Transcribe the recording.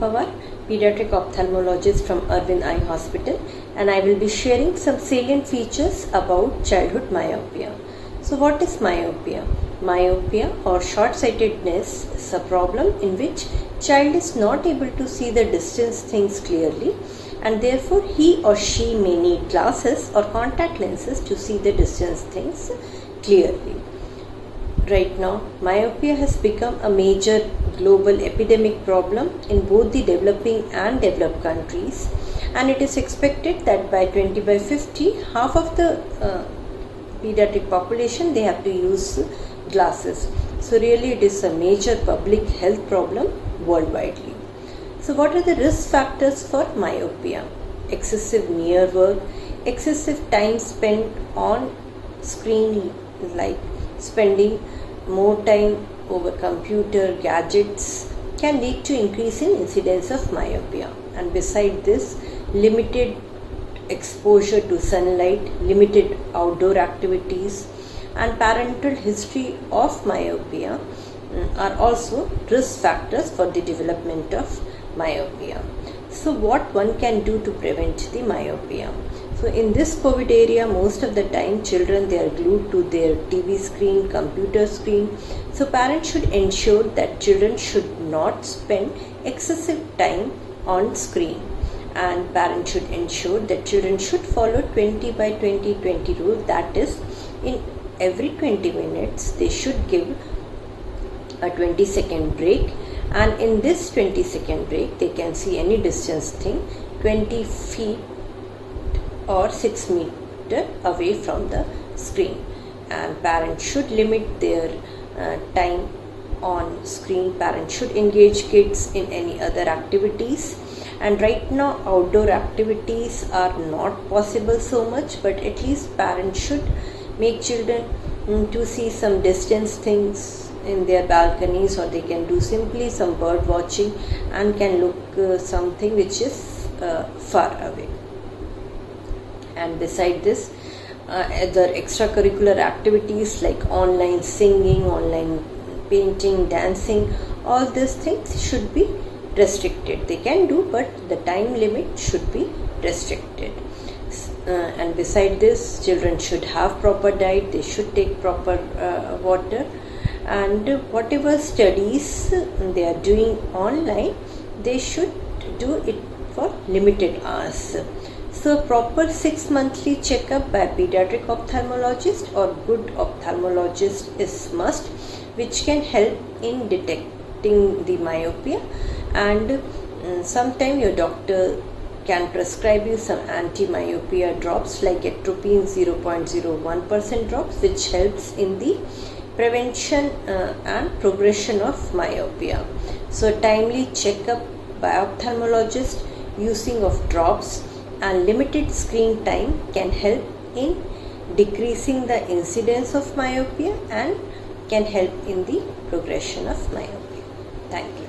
Pawar, Pediatric Ophthalmologist from Aravind Eye Hospital, and I will be sharing some salient features about childhood myopia. So what is myopia? Myopia or short-sightedness is a problem in which child is not able to see the distance things clearly, and therefore he or she may need glasses or contact lenses to see the distance things clearly. Right now, myopia has become a major global epidemic problem in both the developing and developed countries, and it is expected that by 2050, half of the pediatric population they have to use glasses. So really it is a major public health problem worldwide. So what are the risk factors for myopia? Excessive near work, excessive time spent on screen, like spending more time over computer gadgets, can lead to increase in incidence of myopia. And beside this, limited exposure to sunlight, limited outdoor activities, and parental history of myopia are also risk factors for the development of myopia. So what one can do to prevent the myopia? So in this COVID area, most of the time children, they are glued to their TV screen, computer screen. So parents should ensure that children should not spend excessive time on screen, and parents should ensure that children should follow 20 by 20 rule. That is, in every 20 minutes they should give a 20-second break, and in this 20-second break they can see any distance thing 20 feet or 6 meters away from the screen. And parents should limit their time on screen. Parents should engage kids in any other activities, and right now outdoor activities are not possible so much, but at least parents should make children to see some distance things in their balconies, or they can do simply some bird watching and can look something which is far away. And beside this, other extracurricular activities like online singing, online painting, dancing, all these things should be restricted. They can do, but the time limit should be restricted. And beside this, children should have proper diet, they should take proper water, and whatever studies they are doing online, they should do it for limited hours. So proper 6 monthly checkup by pediatric ophthalmologist or good ophthalmologist is must, which can help in detecting the myopia. And sometime your doctor can prescribe you some anti-myopia drops like atropine 0.01% drops, which helps in the prevention and progression of myopia. So timely checkup by ophthalmologist using of drops and limited screen time can help in decreasing the incidence of myopia and can help in the progression of myopia. Thank you.